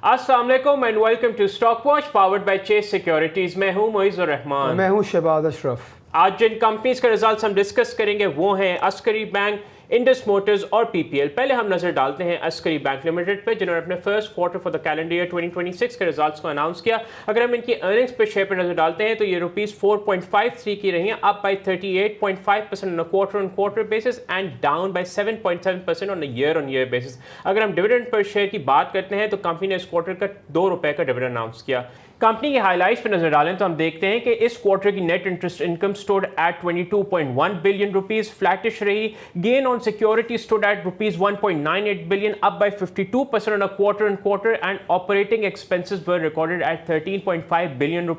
अस्सलाम वालेकुम and welcome to Stock Watch powered by Chase Securities. मैं हूं मुइज़्ज़ुर रहमान। मैं हूं शहबाज अशरफ। आज जिन कंपनीज के रिजल्ट्स हम डिस्कस करेंगे वो हैं अस्करी बैंक, इंडस मोटर्स और पीपीएल। पहले हम नजर डालते हैं अस्करी बैंक लिमिटेड पे, जिन्होंने अपने first quarter for the calendar year 2026 के रिजल्ट्स को अनाउंस किया। अगर हम इनकी अर्निंग्स पे शेयर पर नजर डालते हैं तो ये ₹4.53 की रही हैं, up by 38.5% on quarter quarter basis and down by 7.7% on on year basis. अगर हम डिविडेंड पर शेयर की बात करते हैं तो कंपनी ने इस क्वार्टर का ₹2 का डिविडेंड अनाउंस किया। कंपनी के हाइलाइट्स पर नजर डालें तो हम देखते हैं कि इस क्वार्टर की net interest income stood at ₹22.1 billion, flattish रही। Gain on security stood at ₹1.98 billion, up by 52% on quarter and operating expenses were recorded at ₹13.5 billion.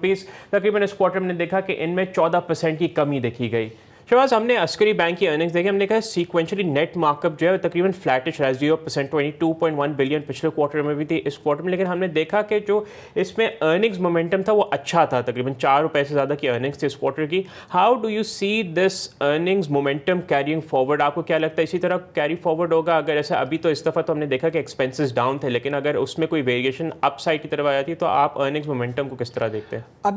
तकरीबन इस क्वार्टर में देखा कि इनमें 14% की कमी देखी गई। शहबाज, हमने अस्करी बैंक की अर्निंग्स देखी, हमने कहा सीक्वेंशली नेट मार्कअप जो है तकरीबन फ्लैटिश रहा है 0%, 22.1 बिलियन पिछले क्वार्टर में भी थी, इस क्वार्टर में। लेकिन हमने देखा कि जो इसमें अर्निंग्स मोमेंटम था वो अच्छा था, तकरीबन ₹4 से ज़्यादा की अर्निंग्स थी इस क्वार्टर की। How do you see this earnings momentum carrying forward? आपको क्या लगता है इसी तरह कैरी फॉरवर्ड होगा? अगर ऐसा अभी तो इस दफ़ा तो हमने देखा कि एक्सपेंसेस डाउन थे, लेकिन अगर उसमें कोई वेरिएशन अप साइड की तरफ आ जाती है तो आप अर्निंग्स मोमेंटम को किस तरह देखते हैं? आप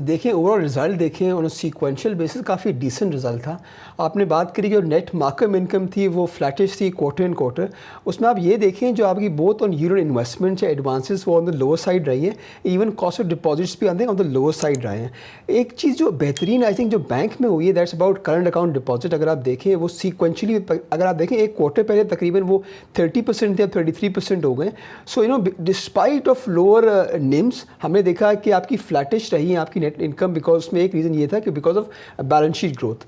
देखें ओवरऑल रिजल्ट देखें, ऑन सीक्वेंशियल बेसिस काफ़ी डिसेंट रिजल्ट था। आपने बात करी जो नेट मार्कअप इनकम थी वो फ्लैटिश थी क्वार्टर एंड क्वार्टर। उसमें आप ये देखें जो आपकी बोथ ऑन यूरो इन्वेस्टमेंट या एडवांसेस वो ऑन द लोअर साइड रही है, इवन कॉस्ट ऑफ डिपॉजिट्स भी आते हैं ऑन द लोअर साइड रहे हैं। एक चीज़ जो बेहतरीन आई थिंक जो बैंक में हुई है that's about current account deposit. अगर आप देखें वो सीक्वेंशली अगर आप देखें एक क्वार्टर पहले तकरीबन वो 30% थे, अब 33% हो गए। So despite of lower NIMS हमने देखा कि आपकी फ्लैटिश रही है आपकी नेट इनकम, बिकॉज उसमें एक रीज़न ये था कि because of balance sheet growth.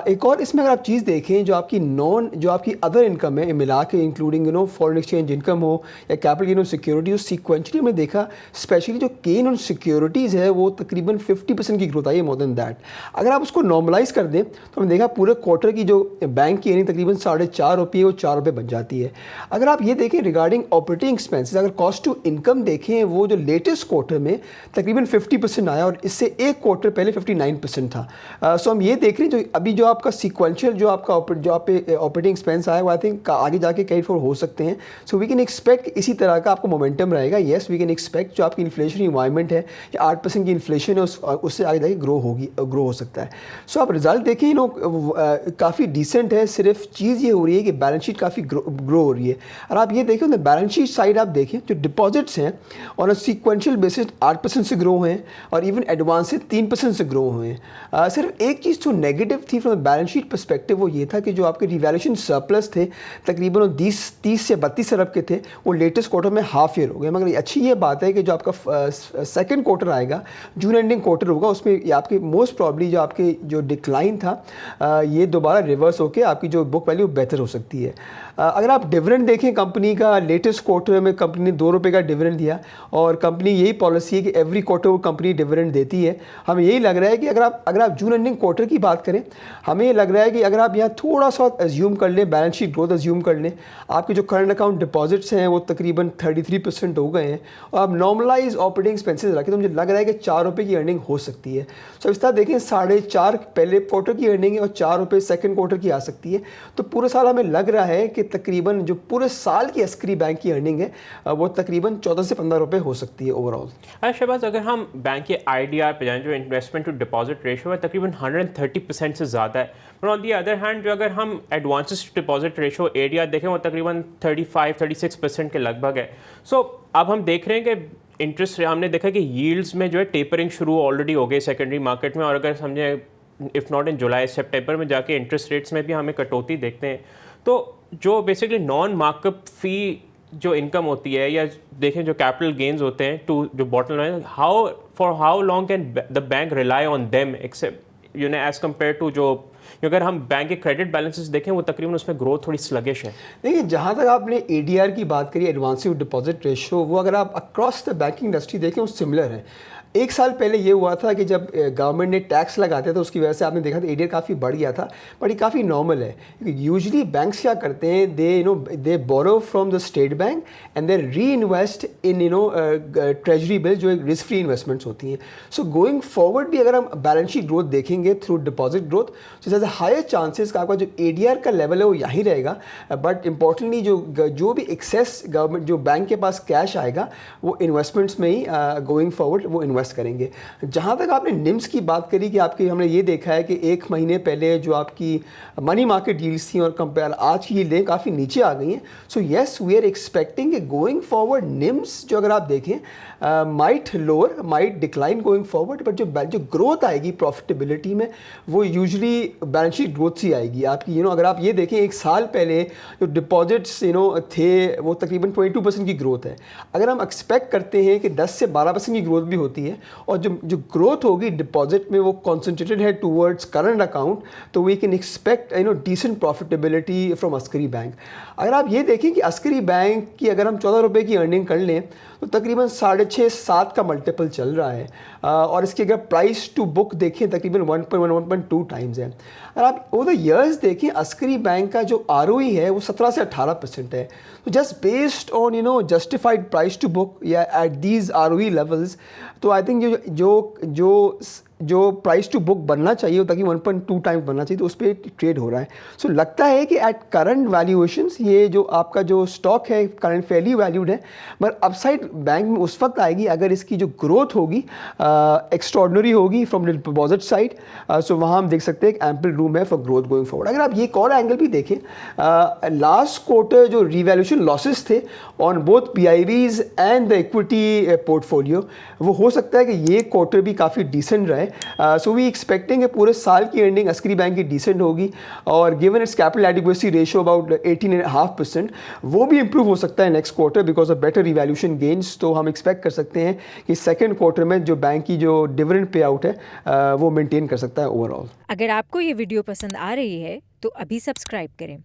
एक और इसमें अगर आप चीज़ देखें जो आपकी अदर इनकम है मिला के, इंक्लूडिंग फॉरेन एक्सचेंज इनकम हो या कैपिटल गेन ऑन सिक्योरिटी हो, सीक्वेंशली हमने देखा स्पेशली जो गेन ऑन सिक्योरिटीज़ है वो तकरीबन 50% की ग्रोथ आई है, मोर देन दैट। अगर आप उसको नॉर्मलाइज कर दें तो हमने देखा पूरे क्वार्टर की जो बैंक की अर्निंग तकरीबन ₹4.5 वो ₹4 बन जाती है। अगर आप ये देखें रिगार्डिंग ऑपरेटिंग एक्सपेंसेस, अगर कॉस्ट टू इनकम देखें वो जो लेटेस्ट क्वार्टर में तकरीबन 50% आया और इससे एक क्वार्टर पहले 59% था। सो हम ये देख रहे हैं जो अभी जो आपका सीक्वेंशियल जो आपका ऑपरेटिंग एक्सपेंस आया वो आई थिंक आगे जाके कैरी फॉरवर्ड हो सकते हैं। सो वी कैन एक्सपेक्ट इसी तरह का आपको मोमेंटम रहेगा। येस, वी कैन एक्सपेक्ट जो आपकी इन्फ्लेशन इन्वायरमेंट है या 8% की इन्फ्लेशन है उससे आगे जाके ग्रो हो सकता है। सो आप रिजल्ट देखिए काफ़ी डिसेंट है। सिर्फ चीज़ ये हो रही है कि बैलेंस शीट काफ़ी ग्रो हो रही है। और आप ये देखें बैलेंस शीट साइड आप देखें जो डिपॉजिट्स हैं और सीक्वेंशियल बेसिस 8% से ग्रो हैं और इवन एडवांस से 3% से ग्रो हुए हैं। सिर्फ एक चीज़ जो नेगेटिव थी फ्रॉम बैलेंस शीट परस्पेक्टिव वो ये था कि जो आपके रिवैल्यूएशन सरप्लस थे तकरीबन 30 से 32 अरब के थे, वो लेटेस्ट क्वार्टर में हाफ ईयर हो गए। मगर अच्छी ये बात है कि जो आपका सेकंड क्वार्टर आएगा, जून एंडिंग क्वार्टर होगा, उसमें ये आपके मोस्ट प्रॉब्ली जो आपके जो डिक्लाइन था ये दोबारा रिवर्स होकर आपकी जो बुक वैल्यू बेहतर हो सकती है। अगर आप डिविडेंड देखें कंपनी का, लेटेस्ट क्वार्टर में कंपनी ने ₹2 का डिविडेंड दिया और कंपनी यही पॉलिसी है कि एवरी क्वार्टर वो कंपनी डिविडेंड देती है। हमें यही लग रहा है कि अगर आप जून एंडिंग क्वार्टर की बात करें, हमें ये लग रहा है कि अगर आप यहाँ थोड़ा सा एज्यूम कर लें, बैलेंस शीट ग्रोथ एज्यूम कर लें, आपके जो करंट अकाउंट डिपॉजिट्स हैं वो तकरीबन 33% हो गए हैं और आप नॉर्मलाइज ऑपरेटिंग एक्सपेंसेस रखें तो मुझे लग रहा है कि ₹4 की अर्निंग हो सकती है। सो इस तरह देखें 4.5 पहले क्वार्टर की अर्निंग है और ₹4 सेकंड क्वार्टर की आ सकती है। तो पूरे साल हमें लग रहा है कि तकरीबन जो पूरे साल की अस्करी बैंक की अर्निंग है वो तकरीबन ₹14 से ₹15 हो सकती है ओवरऑल। शहबाज, अगर हम बैंक के IDR पे जाएं, जो इन्वेस्टमेंट टू डिपॉजिट रेशो है तकरीबन 130% से ज़्यादा है। पर ऑन दी अदर हैंड जो अगर हम advances to deposit ratio ADR देखें वो तकरीबन 35-36% के लगभग है। सो अब हम देख रहे हैं कि इंटरेस्ट हमने देखा कि यील्ड्स में जो है टेपरिंग शुरू ऑलरेडी हो गई सेकेंडरी मार्केट में, और अगर समझें इफ़ नॉट इन जुलाई सितंबर में जाके इंटरेस्ट रेट्स में भी हमें कटौती देखते हैं। तो जो बेसिकली नॉन मार्कअप फ़ी जो इनकम होती है या देखें जो कैपिटल गेन्स होते हैं टू जो bottom line, how long can the bank rely on them except as compare to जो अगर हम बैंक के क्रेडिट बैलेंसेस देखें वो तकरीबन उसमें ग्रोथ थोड़ी स्लगिश है। देखिए जहाँ तक आपने ADR की बात करी, एडवांस डिपॉजिट रेशो, वो अगर आप अक्रॉस द बैंकिंग इंडस्ट्री देखें वो सिमिलर है। एक साल पहले ये हुआ था कि जब गवर्नमेंट ने टैक्स लगाते थे उसकी वजह से आपने देखा था एडीआर काफ़ी बढ़ गया था, बट ये काफ़ी नॉर्मल है क्योंकि यूजली बैंक्स क्या करते हैं, they borrow from the state bank and they reinvest in treasury bill जो एक रिस्क फ्री इन्वेस्टमेंट्स होती हैं। सो गोइंग फॉरवर्ड भी अगर हम बैलेंस शीट ग्रोथ देखेंगे थ्रू डिपॉजिट ग्रोथ, तो जैसे हायर चांसेस का आपका जो एडीआर का लेवल है वो यहीं रहेगा, बट इंपॉर्टेंटली जो भी एक्सेस गवर्नमेंट जो बैंक के पास कैश आएगा वो इन्वेस्टमेंट्स में ही गोइंग फॉरवर्ड वो इन्वेस्ट करेंगे। जहाँ तक आपने निम्स की बात करी कि आपकी हमने ये देखा है कि एक महीने पहले जो आपकी मनी मार्केट डील्स थी और कंपेयर आज की यील्डें काफ़ी नीचे आ गई हैं। So yes we are expecting कि गोइंग फॉरवर्ड निम्स जो अगर आप देखें might lower might decline going forward, but जो ग्रोथ आएगी प्रॉफिटेबिलिटी में वो यूजुअली बैलेंस शीट ग्रोथ से आएगी आपकी। अगर आप ये देखें एक साल पहले जो डिपॉजिट्स थे वो तकरीबन 22% की ग्रोथ है। अगर हम एक्सपेक्ट करते हैं कि 10 से 12% की ग्रोथ भी होती है और जो ग्रोथ होगी डिपॉजिट में वो कॉन्सेंट्रेटेड है टूवर्ड्स करंट अकाउंट, तो we can expect decent profitability from Askari Bank. अगर आप ये देखें कि अस्करी बैंक की अगर हम 14 रुपये की अर्निंग कर लें तो तकरीबन 6.5-7 का मल्टीपल चल रहा है, और इसकी अगर प्राइस टू बुक देखें तकरीबन 1.1-1.2 टाइम्स है। अगर आप ओवर द ईयर्स देखें अस्करी बैंक का जो ROE है वो 17 से 18% है। तो just based on justified price to book या एट दीज ROE लेवल्स, तो आई थिंक जो प्राइस टू बुक बनना चाहिए ताकि 1.2 टाइम्स बनना चाहिए, तो उस पर ट्रेड हो रहा है। सो लगता है कि एट करंट वैल्यूएशंस ये जो आपका जो स्टॉक है करंट फैली वैल्यूड है, मगर अपसाइड बैंक में उस वक्त आएगी अगर इसकी जो ग्रोथ होगी एक्स्ट्रॉर्डनरी होगी फ्रॉम डिपॉजिट साइड। सो वहाँ हम देख सकते हैं एम्पल रूम है फॉर ग्रोथ गोइंग फॉरवर्ड। अगर आप ये एक और एंगल भी देखें, लास्ट क्वार्टर जो रिवैल्यूएशन लॉसेस थे on both PIBs and the equity portfolio, वो हो सकता है कि ये क्वार्टर भी काफ़ी डिसेंट रहे। सो वी एक्सपेक्टिंग है पूरे साल की अर्निंग अस्करी बैंक की डिसेंट होगी, और given it's capital adequacy ratio about 18.5%, वो भी इंप्रूव हो सकता है next quarter because of better revaluation gains. तो हम एक्सपेक्ट कर सकते हैं कि सेकंड क्वार्टर में जो बैंक की जो डिविडेंड पे आउट है वो मेंटेन कर सकता है ओवरऑल। अगर आपको ये वीडियो पसंद आ रही है तो अभी सब्सक्राइब करें।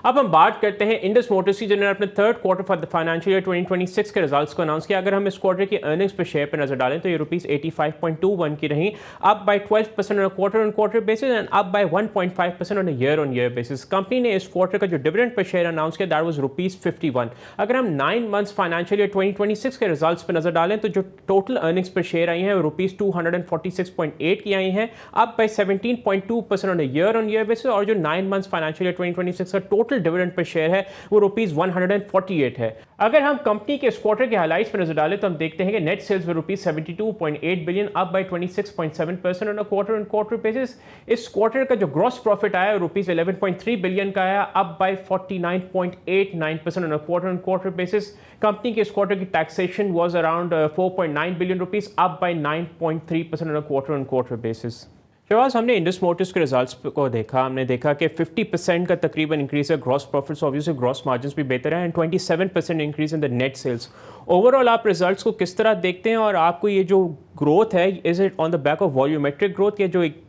अब हम बात करते हैं इंडस मोटर्स की, जिन्होंने अपने third quarter for the financial year 2026 के रिजल्ट्स को अनाउंस किया। अगर हम इस क्वार्टर की अर्निंग्स पर शेयर पर नजर डालें तो ये ₹85.21 की रही, up by 12% on quarter basis and up by 1.5% on on year basis. Company ने इस क्वार्टर का जो डिविडेंड पर शेयर अनाउंस किया दैट वाज ₹51। अगर हम 9 मंथ्स फाइनेंशियल ईयर 2026 के रिजल्ट्स पर नजर डालें तो जो टोटल अर्निंग्स पर शेयर आई हैं वो ₹246.8 की आई हैं, up by 17.2% on year basis, और जो 9 मंथ्स फाइनेंशियल ईयर 2026 का टोटल डिविडेंड पर शेयर है वो ₹148 है। अगर हम कंपनी के इस क्वार्टर के हाइलाइट्स पर नजर डालें तो हम देखते हैं कि नेट सेल्स व ₹72.8 billion, up by 26.7% on quarter basis. इस क्वार्टर का जो ग्रॉस प्रॉफिट आया ₹11.3 बिलियन का आया, up by 49.89% on quarter basis. Company के इस क्वार्टर की taxation was around ₹4.9 billion, up by 9.3% on quarter basis. Shahbaz, हमने इंडस मोटर्स के रिजल्ट्स को देखा, हमने देखा कि 50% का तकरीबन इंक्रीज है gross profits, obviously gross margins भी बेहतर है, and 27% increase in the net sales. Overall आप रिजल्ट्स को किस तरह देखते हैं, और आपको ये जो ग्रोथ है is it on the back of volumetric growth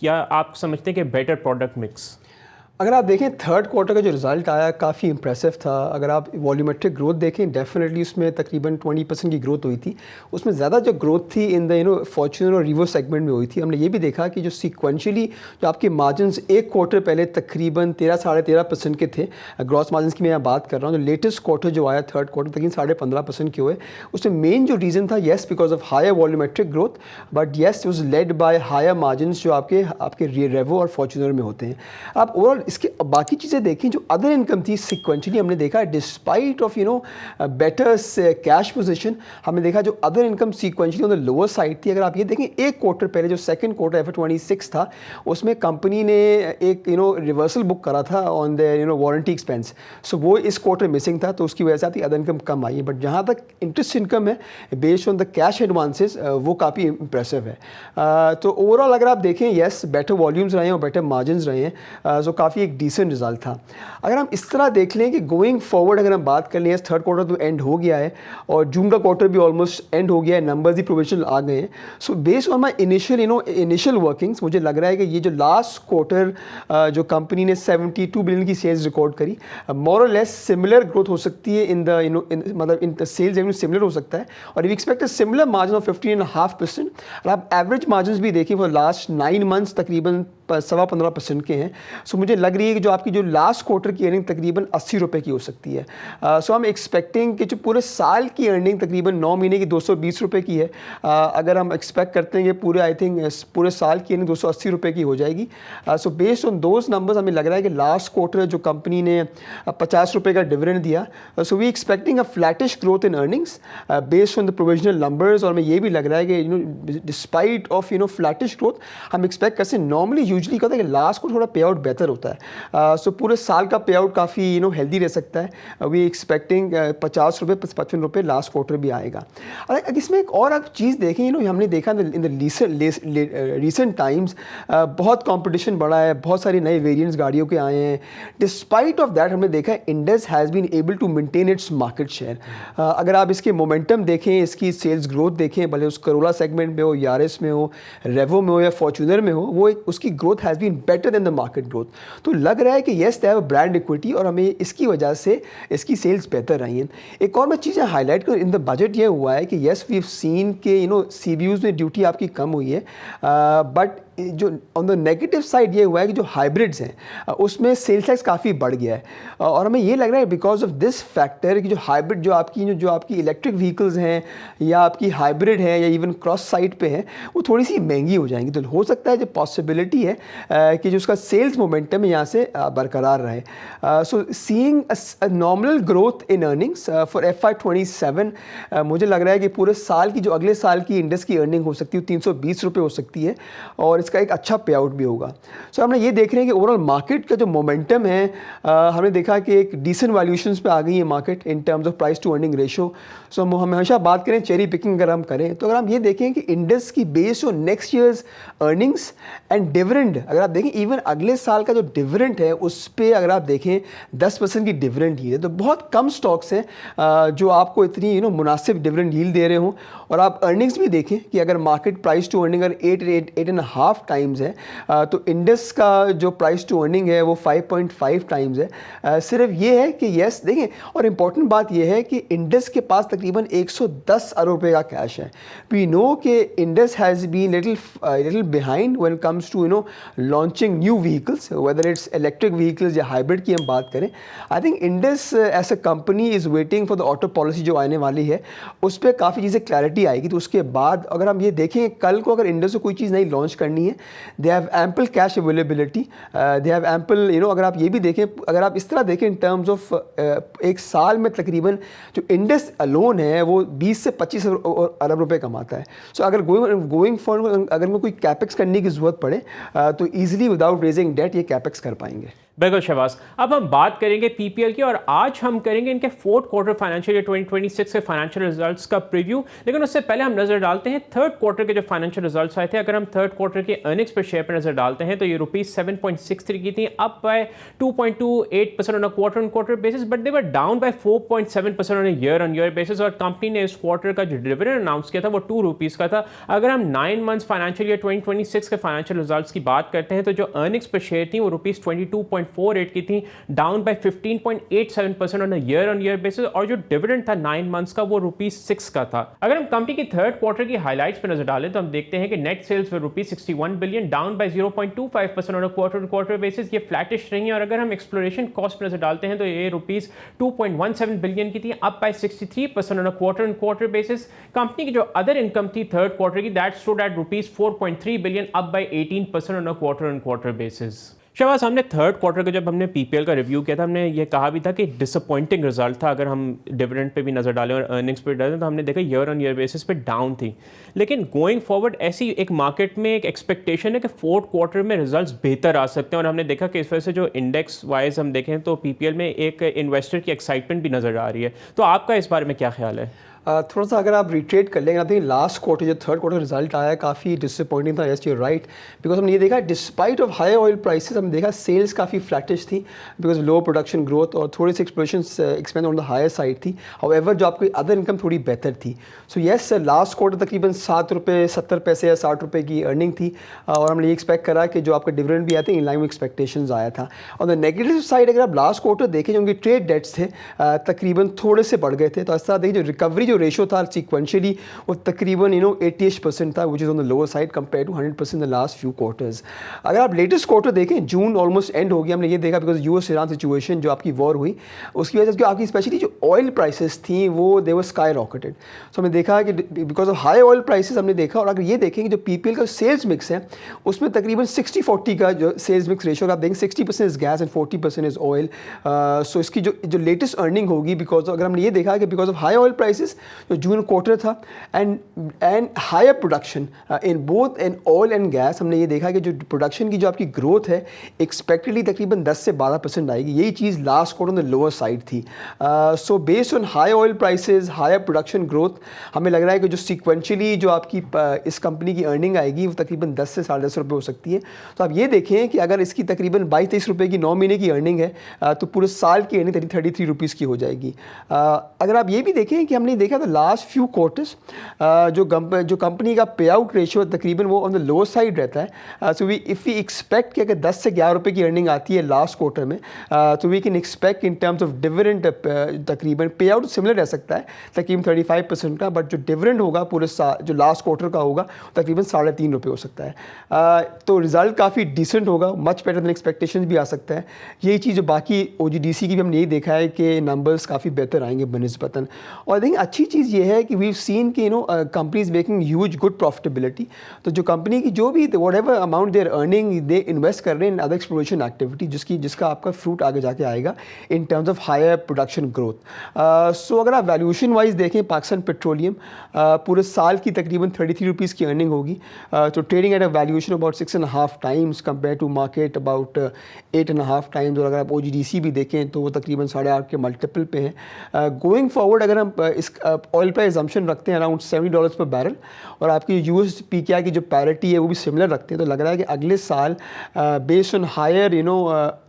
या आप समझते हैं कि बेटर प्रोडक्ट मिक्स? अगर आप देखें थर्ड क्वार्टर का जो रिज़ल्ट आया काफ़ी इंप्रेसिव था। अगर आप वॉल्यूमेट्रिक ग्रोथ देखें डेफिनेटली उसमें तकरीबन 20% की ग्रोथ हुई थी। उसमें ज़्यादा जो ग्रोथ थी इन द फॉर्च्यूनर और रिवो सेगमेंट में हुई थी। हमने ये भी देखा कि जो सीक्वेंशियली जो आपके मार्जिन्स एक क्वार्टर पहले तकरीबन 13-13.5% के थे, ग्रॉस मार्जिन्स की मैं बात कर रहा हूँ। जो लेटेस्ट क्वार्टर जो आया थर्ड क्वार्टर तकरीबन 15.5% के हुए, उसमें मेन जो रीज़न था yes because of higher volumetric growth, but yes was led by higher margins जो आपके रेवो और फॉर्च्यूनर में होते हैं। आप ओवरऑल इसके बाकी चीज़ें देखें जो अदर इनकम थी सिक्वेंशली हमने देखा despite of better cash position, हमने देखा जो other income sequentially on the lower side थी। अगर आप ये देखें एक क्वार्टर पहले जो सेकंड क्वार्टर FY26 था उसमें कंपनी ने एक रिवर्सल बुक करा था ऑन द वारंटी एक्सपेंस, सो वो इस क्वार्टर मिसिंग था, तो उसकी वजह से आपकी अदर इनकम कम आई है। बट जहाँ तक इंटरेस्ट इनकम है based on the cash advances वो काफ़ी इंप्रेसिव है। तो ओवरऑल अगर आप देखें येस बेटर वॉल्यूम्स रहे हैं और बेटर मार्जिन रहे हैं, सो काफ़ी काफ़ी एक डिसेंट रिजल्ट था। अगर हम इस तरह देख लें कि गोइंग फॉरवर्ड अगर हम बात कर लें, थर्ड क्वार्टर तो एंड हो गया है और जून का क्वार्टर भी ऑलमोस्ट एंड हो गया है, नंबर्स भी प्रोविजनल आ गए हैं। सो based on my initial workings मुझे लग रहा है कि ये जो लास्ट क्वार्टर जो कंपनी ने 72 बिलियन की सेल्स रिकॉर्ड करी, मोर और लेस सिमिलर ग्रोथ हो सकती है इन द मतलब इन सेल्स रेवेन्यू सिमिलर हो सकता है और we expect a similar margin of 15.5%। और आप एवरेज मार्जिन भी देखिए फॉर लास्ट 9 मंथ्स तकरीबन 15.25% के हैं। सो मुझे लग रही है कि जो आपकी जो लास्ट क्वार्टर की अर्निंग तकरीबन 80 रुपये की हो सकती है। सो हम एक्सपेक्टिंग कि जो पूरे साल की अर्निंग तकरीबन 9 महीने की 220 रुपये की है। अगर हम एक्सपेक्ट करते हैं कि पूरे आई थिंक पूरे साल की अर्निंग 280 रुपये की हो जाएगी। सो बेस्ड ऑन दोज नंबर्स हमें लग रहा है कि लास्ट क्वार्टर जो कंपनी ने 50 रुपये का डिविडेंड दिया, so we expecting a flattish growth in earnings based on the provisional numbers. और हमें ये भी लग रहा है कि डिस्पाइट ऑफ फ्लैटिश ग्रोथ हम एक्सपेक्ट करते हैं नॉर्मली यूजली कहता है कि लास्ट को थोड़ा पे आउट बेहतर होता है। सो पूरे साल का पे आउट काफ़ी हेल्दी रह सकता है। वी एक्सपेक्टिंग 50 रुपये 55 रुपये लास्ट क्वार्टर भी आएगा। अगर इसमें एक और आप चीज़ देखें, हमने देखा इन द रिसेंट टाइम्स बहुत कंपटीशन बढ़ा है, बहुत सारी नए वेरिएंट्स गाड़ियों के आए हैं। डिस्पाइट ऑफ दैट हमने देखा है Indus has been able to maintain its market share. अगर आप इसके मोमेंटम देखें, इसकी सेल्स ग्रोथ देखें, भले उस करोला सेगमेंट में हो, यारिस में हो, रेवो में हो या फॉर्च्यूनर में हो, वो उसकी growth has been better than the market growth. तो लग रहा है कि yes they have a brand equity और हमें इसकी वजह से इसकी सेल्स बेहतर रही हैं। एक और मैं चीज़ें हाईलाइट करूँ, इन द बजट ये हुआ है कि येस वी हैव सीन के CBUs में ड्यूटी आपकी कम हुई है, बट जो ऑन द नेगेटिव साइड ये हुआ है कि जो हाइब्रिड्स हैं उसमें सेल्स टैक्स काफ़ी बढ़ गया है। और हमें ये लग रहा है बिकॉज ऑफ दिस फैक्टर कि जो हाइब्रिड जो आपकी इलेक्ट्रिक व्हीकल्स हैं या आपकी हाइब्रिड है या इवन क्रॉस साइट पे है, वो थोड़ी सी महंगी हो जाएंगी। तो हो सकता है जो पॉसिबिलिटी है कि जो उसका सेल्स मोमेंटम यहाँ से बरकरार रहे। सो seeing a nominal growth in earnings for FY27 मुझे लग रहा है कि पूरे साल की जो अगले साल की इंडस की अर्निंग हो सकती है 320 रुपये हो सकती है और इसका एक अच्छा पे आउट भी होगा। सो हमने ये देख रहे हैं कि ओवरऑल मार्केट का जो मोमेंटम है, हमने देखा कि एक डिसेंट वैल्यूएशंस पे आ गई है market in terms of price to earning ratio. So हम हमेशा बात करें चेरी पिकिंग अगर हम करें तो अगर हम ये देखें कि इंडस की based on next years earnings and dividend, अगर आप देखें इवन अगले साल का जो डिविडेंड है उस पर अगर आप देखें 10% की डिविडेंड यील्ड है। तो बहुत कम स्टॉक्स हैं जो आपको इतनी मुनासिब डिविडेंड यील्ड दे रहे हों। और आप अर्निंग्स भी देखें कि अगर मार्केट प्राइस टू अर्निंग अगर 8.5 टाइम्स है तो इंडस का जो प्राइस टू अर्निंग है वो 5.5 टाइम्स है। सिर्फ ये है कि येस देखें, और इम्पॉर्टेंट बात ये है कि इंडस के पास तकरीबन 110 अरब रुपए का कैश है। वी नो कि Indus has been little behind when comes to launching new vehicles, whether it's electric vehicles या हाइब्रिड की हम बात करें। I think Indus as a company is waiting for the auto policy जो आने वाली है, उस पर काफ़ी चीज़ें क्लैरिटी आएगी। तो उसके बाद अगर हम ये देखें कल को अगर इंडस को कोई चीज़ नई लॉन्च करनी है, they have ample cash availability, they have ample अगर आप ये भी देखें, अगर आप इस तरह देखें इन टर्म्स ऑफ एक साल में तकरीबन जो इंडस अलोन है वो 20 से 25 अरब रुपए कमाता है। सो अगर गोइंग फॉरवर्ड अगर उनको कोई कैपेक्स करने की ज़रूरत पड़े तो ईजिली विदाउट रेजिंग डेट ये कैपेक्स कर पाएंगे। बिल्कुल शहबाज, अब हम बात करेंगे पीपीएल की और आज हम करेंगे इनके फोर्थ क्वार्टर फाइनेंशियल ईयर 2026 के फाइनेंशियल रिजल्ट्स का प्रीव्यू। लेकिन उससे पहले हम नजर डालते हैं थर्ड क्वार्टर के जो फाइनेंशियल रिजल्ट्स आए थे। अगर हम थर्ड क्वार्टर के अर्निंग्स पर शेयर पर नजर डालते हैं तो ये ₹7.63 की थी, up bye 2.28% on a quarter on quarter basis, but they were down by 4.7% on year basis. और कंपनी ने इस क्वार्टर का जो डिविडेंड अनाउंस किया था वो ₹2 का था। अगर हम 9 मंथ्स फाइनेंशियल ईयर 2026 के फाइनेंशियल रिजल्ट्स की बात करते हैं तो जो अर्निंग्स पर शेयर थी वो ₹22.48 की थी, down by 15.87% on year basis. और जो डिविडेंड था 9 मंथ्स का वो ₹6 का था। अगर हम कंपनी की थर्ड क्वार्टर की हाइलाइट्स पे नजर डालें तो हम देखते हैं कि नेट सेल्स वे ₹61 billion, down by 0.25% on quarter basis, ये फ्लैटिश रही है। और अगर हम एक्सप्लोरेशन कॉस्ट पे नजर डालते हैं तो ये ₹2.17 बिलियन की थी, up by 63% on quarter basis. Company की जो अदर इनकम थी थर्ड क्वार्टर की, that stood at ₹4.3 billion, up by 18% on quarter basis. Shahbaz, हमने थर्ड क्वार्टर का जब हमने पीपीएल का रिव्यू किया था, हमने ये कहा भी था कि डिसअपॉइंटिंग रिजल्ट था। अगर हम डिविडेंड पे भी नज़र डालें और अर्निंग्स पे डालें तो हमने देखा ईयर बेसिस पे डाउन थी। लेकिन गोइंग फॉरवर्ड ऐसी एक मार्केट में एक एक्सपेक्टेशन है कि फोर्थ क्वार्टर में रिजल्ट्स बेहतर आ सकते हैं। और हमने देखा कि इस वजह से जो इंडेक्स वाइज हम देखें तो पीपीएल में एक इन्वेस्टर की एक्साइटमेंट भी नज़र आ रही है। तो आपका इस बारे में क्या ख्याल है? थोड़ा सा अगर आप रिट्रेट कर लेंगे, आई थिंक लास्ट क्वार्टर जो थर्ड क्वार्टर रिजल्ट आया काफ़ी डिसअपॉइंटिंग था। यस यू राइट, बिकॉज हमने ये देखा despite of high oil prices हमने देखा सेल्स काफ़ी फ्लैटिश थी बिकॉज लो प्रोडक्शन ग्रोथ और थोड़ी सी expense on the higher side थी। हाउएवर जो आपकी अदर इनकम थोड़ी बेहतर थी। सो यस लास्ट क्वार्टर तकरीबन 7 रुपये 70 पैसे या 60 रुपये की अर्निंग थी और हमने ये एक्सपेक्ट करा कि जो आपका डिविडेंड भी आते हैं इन लाइन में एक्सपेक्टेशंस आया था। और द नेगेटिव साइड अगर आप लास्ट क्वार्टर देखें जो उनके ट्रेड डेट्स थे तकरीबन थोड़े से बढ़ गए थे। तो इस तरह देखिए जो रिकवरी जो रेशो था सीक्वेंशियली वो तकरीबन 80% था which is on the lower side compare to 100% the last few quarters. अगर आप लेटेस्ट क्वार्टर देखें जून ऑलमोस्ट एंड हो गया, हमने ये देखा बिकॉज यूएस ईरान सिचुएशन जो आपकी वॉर हुई उसकी वजह से आपकी स्पेशली जो ऑयल प्राइसेस थी वो दे वर स्काई रॉकेटेड। सो हमने देखा कि because of high oil prices हमने देखा। और अगर ये देखें कि जो पीपीएल का सेल्स मिक्स है उसमें तकरीबन 60-40 का जो सेल्स मिक्स रेशो आप देखें 60% is gas and 40% is oil. So इसकी जो लेटेस्ट अर्निंग होगी बिकॉज अगर हमने ये देखा कि because of high oil prices जो जून क्वार्टर था and higher production in both in oil and gas, हमने ये देखा कि जो प्रोडक्शन की जो आपकी ग्रोथ है एक्सपेक्टेडली तकरीबन 10 से 12% आएगी। यही चीज़ last quarter on the lower side थी। So based on high oil prices higher production growth हमें लग रहा है कि जो सीक्वेंशियली जो आपकी इस कंपनी की अर्निंग आएगी वो तकरीबन 10 से 10.5 रुपये हो सकती है। तो आप ये देखें कि अगर इसकी तकरीबन 22-23 रुपये की 9 महीने की अर्निंग है तो पूरे साल की अर्निंग 33 रुपीज़ की हो जाएगी। अगर आप ये भी देखें कि हमने देखा था लास्ट फ्यू क्वार्टर्स जो कंपनी का पे आउट रेशियो तकरीबन वो ऑन द लोअर साइड रहता है। सो इफ़ वी एक्सपेक्ट कि अगर 10 से 11 रुपये की अर्निंग आती है लास्ट क्वार्टर में तो we can expect in terms of dividend तकरीबन पे आउट सिमिलर रह सकता है तकरीबन 35% का, बट जो डिविडेंड होगा पूरे जो लास्ट क्वार्टर का होगा तकरीबन 3.5 रुपये हो सकता है। तो रिज़ल्ट काफ़ी डिसेंट होगा, मच बेटर देन एक्सपेक्टेशंस भी आ सकता है। यही चीज़ जो बाकी ओजीडीसी की भी हमने यही देखा है कि नंबर्स काफ़ी बेहतर आएंगे बनिस्बतन। और आई थिंक अच्छी चीज़ ये है कि वी सीन कि companies making huge good profitability. तो जो कंपनी की जो भी whatever amount they are earning they invest कर रहे हैं इन अदर एक्सप्लोरेशन एक्टिविटी जिसका आपका फ्रूट आगे जाके आएगा in terms of higher production growth. So अगर आप वैल्यूएशन वाइज देखें पाकिस्तान पेट्रोलियम पूरे साल की तकरीबन 33 रुपीज़ की अर्निंग होगी। तो trading at a valuation about 6.5 times compare to market about 8.5 times. और अगर आप ओजीडीसी भी देखें तो वो तकरीबन 8.5 के मल्टीपल पे हैं। गोइंग फॉरवर्ड अगर हम इस ऑयल प्राइस असम्पशन रखते हैं अराउंड $70 पर बैरल और आपकी यूएस पीकेआई की जो पैरिटी है वो भी सिमिलर रखते हैं, तो लग रहा है कि अगले साल based on higher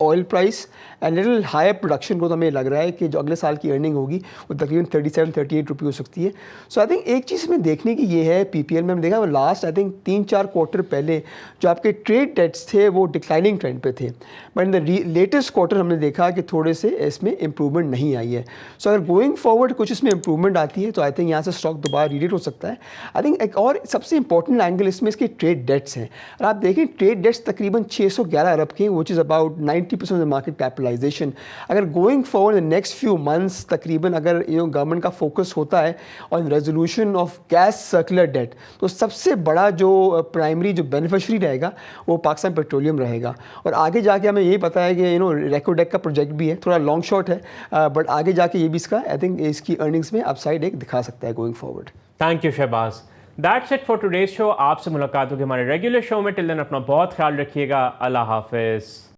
oil price and little higher production को तो हमें लग रहा है कि जो अगले साल की अर्निंग होगी वो तकरीबन 37-38 रुपये हो सकती है। सो आई थिंक एक चीज़ में देखने की ये है पीपीएल में हमने देखा लास्ट आई थिंक 3-4 क्वार्टर पहले जो आपके ट्रेड डेट्स थे वो डिक्लाइनिंग ट्रेंड पे थे, but in the latest quarter हमने देखा कि थोड़े से इसमें इंप्रूवमेंट नहीं आई है। सो अगर गोइंग फॉरवर्ड कुछ इसमें इंप्रूवमेंट आती है तो आई थिंक यहाँ से स्टॉक दोबारा रीरेट हो सकता है। आई थिंक एक और सबसे इंपॉर्टेंट एंगल इसमें इसके ट्रेड डेट्स हैं। और आप देखें ट्रेड डेट्स तकरीबन 611 अरब के which is about 90% of the market capitalisation. अगर going forward the next few months तकरीबन अगर गवर्नमेंट का फोकस होता है on resolution of gas circular debt तो सबसे बड़ा जो प्राइमरी जो बेनिफिशरी रहेगा वो पाकिस्तान पेट्रोलियम रहेगा। और आगे जाके हमें यही पता है कि रेकोडेक का प्रोजेक्ट भी है, थोड़ा लॉन्ग शॉट है, बट आगे जाके ये भी इसका आई थिंक इसकी अर्निंग्स में अपसाइड एक दिखा सकता है going forward. Thank you Shahbaz. That's it for today's show. आपसे मुलाकात होगी हमारे रेगुलर शो में। टिल देन अपना बहुत ख्याल रखिएगा। अल्लाह हाफिज़।